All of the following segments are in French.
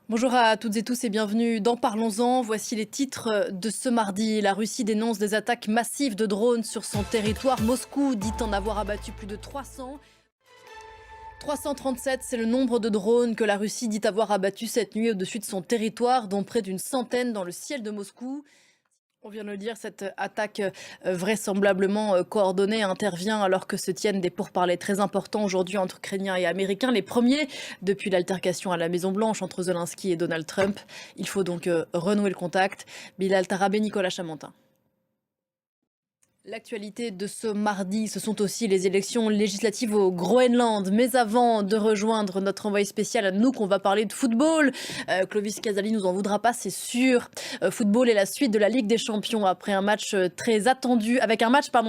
Bonjour à toutes et tous et bienvenue dans Parlons-en. Voici les titres de ce mardi. La Russie dénonce des attaques massives de drones sur son territoire. Moscou dit en avoir abattu plus de 300. 337, c'est le nombre de drones que la Russie dit avoir abattus cette nuit au-dessus de son territoire, dont près d'une centaine dans le ciel de Moscou. On vient de le dire, cette attaque vraisemblablement coordonnée intervient alors que se tiennent des pourparlers très importants aujourd'hui entre Ukrainiens et Américains, les premiers depuis l'altercation à la Maison-Blanche entre Zelensky et Donald Trump. Il faut donc renouer le contact. Bilal Tarabé, Nicolas Chamantin. L'actualité de ce mardi, ce sont aussi les élections législatives au Groenland. Mais avant de rejoindre notre envoyé spécial à nous, qu'on va parler de football, Clovis Casali nous en voudra pas, c'est sûr. Football est la suite de la Ligue des Champions après un match très attendu,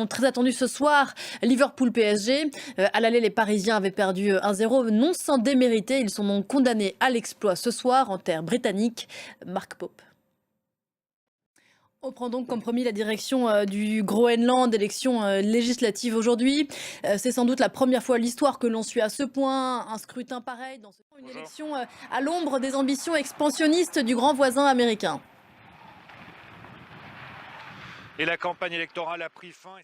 très attendu ce soir, Liverpool-PSG. À l'aller, les Parisiens avaient perdu 1-0, non sans démériter. Ils sont donc condamnés à l'exploit ce soir en terre britannique. Marc Pope. On prend donc comme promis la direction du Groenland, élection législative aujourd'hui. C'est sans doute la première fois à l'histoire que l'on suit à ce point un scrutin pareil, une élection à l'ombre des ambitions expansionnistes du grand voisin américain. Et la campagne électorale a pris fin.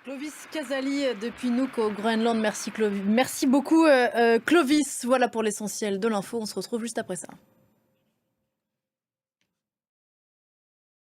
Clovis Casali depuis Nuuk au Groenland. Merci Clovis. Merci beaucoup Clovis. Voilà pour l'essentiel de l'info. On se retrouve juste après ça.